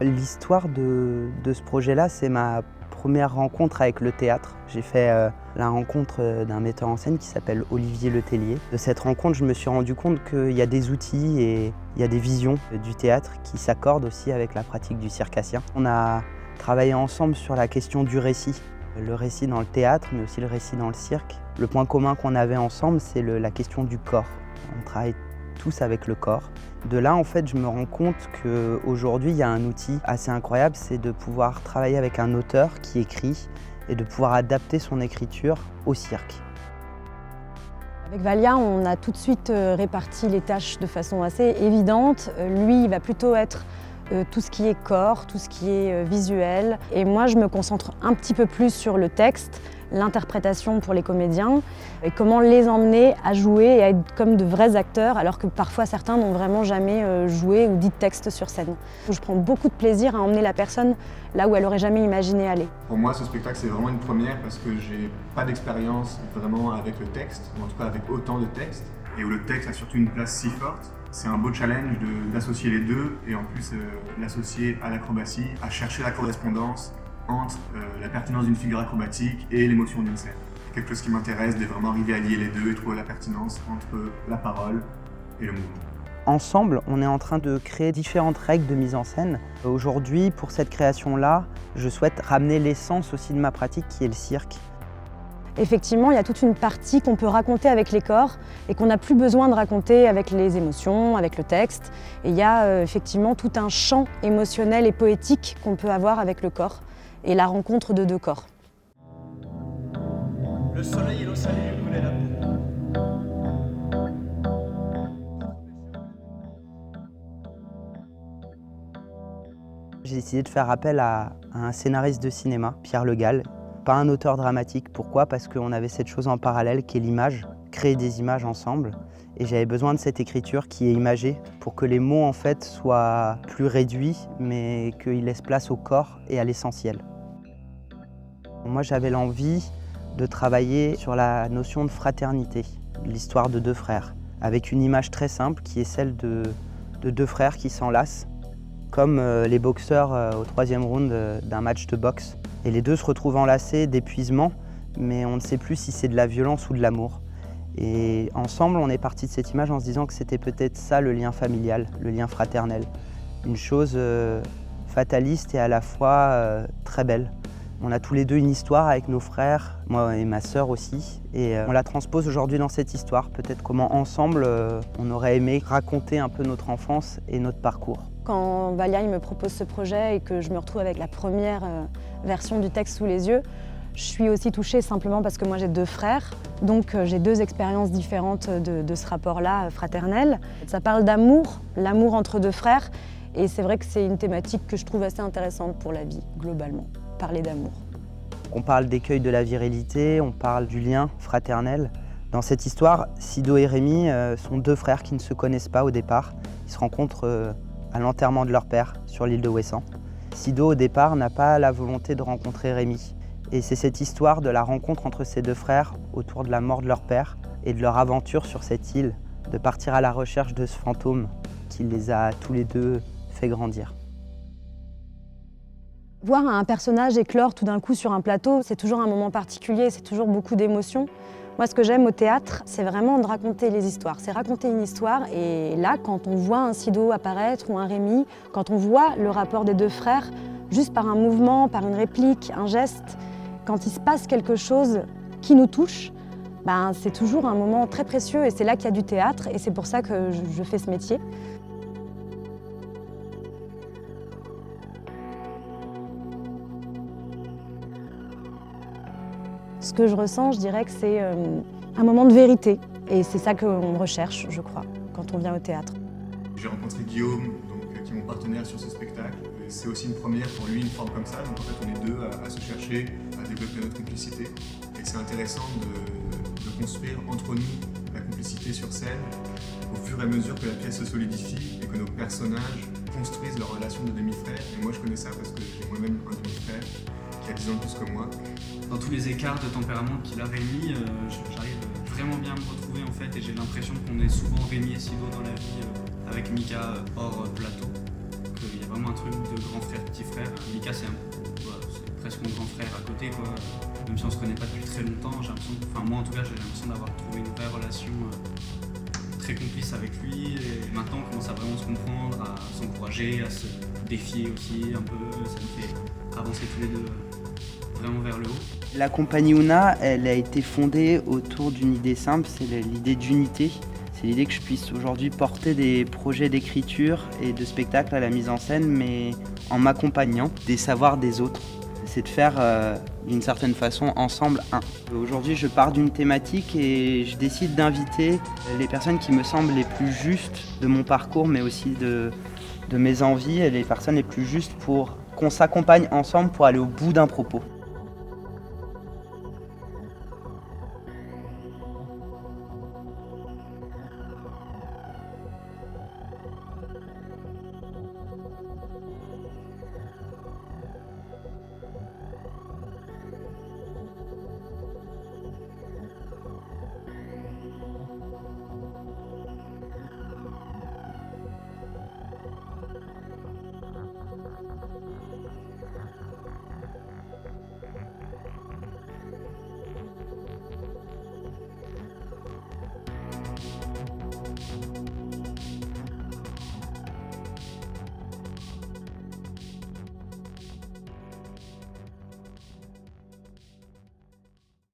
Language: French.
L'histoire de ce projet-là, c'est ma première rencontre avec le théâtre. J'ai fait la rencontre d'un metteur en scène qui s'appelle Olivier Letellier. De cette rencontre, je me suis rendu compte qu'il y a des outils et il y a des visions du théâtre qui s'accordent aussi avec la pratique du circassien. On a travaillé ensemble sur la question du récit. Le récit dans le théâtre, mais aussi le récit dans le cirque. Le point commun qu'on avait ensemble, c'est la question du corps. On travaille tous avec le corps. De là, en fait, je me rends compte qu'aujourd'hui, il y a un outil assez incroyable, c'est de pouvoir travailler avec un auteur qui écrit et de pouvoir adapter son écriture au cirque. Avec Valia, on a tout de suite réparti les tâches de façon assez évidente. Lui, il va plutôt être tout ce qui est corps, tout ce qui est visuel. Et moi, je me concentre un petit peu plus sur le texte, l'interprétation pour les comédiens, et comment les emmener à jouer et à être comme de vrais acteurs, alors que parfois certains n'ont vraiment jamais joué ou dit de texte sur scène. Je prends beaucoup de plaisir à emmener la personne là où elle n'aurait jamais imaginé aller. Pour moi, ce spectacle, c'est vraiment une première parce que j'ai pas d'expérience vraiment avec le texte, ou en tout cas avec autant de texte, et où le texte a surtout une place si forte. C'est un beau challenge d'associer les deux et en plus l'associer à l'acrobatie, à chercher la correspondance entre la pertinence d'une figure acrobatique et l'émotion d'une scène. C'est quelque chose qui m'intéresse, de vraiment arriver à lier les deux et trouver la pertinence entre la parole et le mouvement. Ensemble, on est en train de créer différentes règles de mise en scène. Aujourd'hui, pour cette création-là, je souhaite ramener l'essence aussi de ma pratique qui est le cirque. Effectivement, il y a toute une partie qu'on peut raconter avec les corps et qu'on n'a plus besoin de raconter avec les émotions, avec le texte. Et il y a effectivement tout un champ émotionnel et poétique qu'on peut avoir avec le corps et la rencontre de deux corps. Le soleil et l'eau salée lui brûlaient la peau. J'ai décidé de faire appel à un scénariste de cinéma, Pierre Le Gall. Pas un auteur dramatique. Pourquoi? Parce qu'on avait cette chose en parallèle qui est l'image, créer des images ensemble. Et j'avais besoin de cette écriture qui est imagée pour que les mots en fait soient plus réduits, mais qu'ils laissent place au corps et à l'essentiel. Moi, j'avais l'envie de travailler sur la notion de fraternité, l'histoire de deux frères, avec une image très simple qui est celle de deux frères qui s'enlacent, comme les boxeurs au 3e round d'un match de boxe. Et les deux se retrouvent enlacés d'épuisement, mais on ne sait plus si c'est de la violence ou de l'amour. Et ensemble, on est parti de cette image en se disant que c'était peut-être ça le lien familial, le lien fraternel. Une chose fataliste et à la fois très belle. On a tous les deux une histoire avec nos frères, moi et ma sœur aussi, et on la transpose aujourd'hui dans cette histoire. Peut-être comment ensemble, on aurait aimé raconter un peu notre enfance et notre parcours. Quand Valia il me propose ce projet et que je me retrouve avec la première version du texte sous les yeux, je suis aussi touchée simplement parce que moi j'ai deux frères, donc j'ai deux expériences différentes de ce rapport-là fraternel. Ça parle d'amour, l'amour entre deux frères, et c'est vrai que c'est une thématique que je trouve assez intéressante pour la vie, globalement, parler d'amour. On parle d'écueil de la virilité, on parle du lien fraternel. Dans cette histoire, Sido et Rémi sont deux frères qui ne se connaissent pas au départ. Ils se rencontrent à l'enterrement de leur père sur l'île de Ouessant. Sido, au départ, n'a pas la volonté de rencontrer Rémi. Et c'est cette histoire de la rencontre entre ces deux frères autour de la mort de leur père et de leur aventure sur cette île, de partir à la recherche de ce fantôme qui les a tous les deux fait grandir. Voir un personnage éclore tout d'un coup sur un plateau, c'est toujours un moment particulier, c'est toujours beaucoup d'émotions. Moi, ce que j'aime au théâtre, c'est vraiment de raconter les histoires. C'est raconter une histoire et là, quand on voit un Sido apparaître ou un Rémi, quand on voit le rapport des deux frères, juste par un mouvement, par une réplique, un geste, quand il se passe quelque chose qui nous touche, c'est toujours un moment très précieux et c'est là qu'il y a du théâtre et c'est pour ça que je fais ce métier. Ce que je ressens, je dirais que c'est un moment de vérité. Et c'est ça qu'on recherche, je crois, quand on vient au théâtre. J'ai rencontré Guillaume, qui est mon partenaire sur ce spectacle. C'est aussi une première pour lui, une forme comme ça. Donc en fait, on est deux à se chercher, à développer notre complicité. Et c'est intéressant de construire entre nous la complicité sur scène au fur et à mesure que la pièce se solidifie et que nos personnages construisent leur relation de demi-frère. Et moi, je connais ça parce que j'ai moi-même un demi-frère qui a 10 ans de plus que moi. Dans tous les écarts de tempérament qu'il a Rémi, j'arrive vraiment bien à me retrouver en fait et j'ai l'impression qu'on est souvent Rémi et Sido dans la vie avec Mika hors plateau. Il y a vraiment vraiment un truc de grand frère, petit frère. Mika, c'est presque mon grand frère à côté, quoi. Même si on se connaît pas depuis très longtemps, j'ai l'impression, enfin moi en tout cas, j'ai l'impression d'avoir trouvé une vraie relation très complice avec lui. Et maintenant, on commence à vraiment se comprendre, à s'encourager, à se défier aussi un peu. Ça nous fait avancer tous les deux vraiment vers le haut. La compagnie Ouna, elle a été fondée autour d'une idée simple, c'est l'idée d'unité. C'est l'idée que je puisse aujourd'hui porter des projets d'écriture et de spectacle à la mise en scène, mais en m'accompagnant des savoirs des autres. C'est de faire d'une certaine façon ensemble un. Aujourd'hui, je pars d'une thématique et je décide d'inviter les personnes qui me semblent les plus justes de mon parcours, mais aussi de mes envies, et les personnes les plus justes pour qu'on s'accompagne ensemble pour aller au bout d'un propos.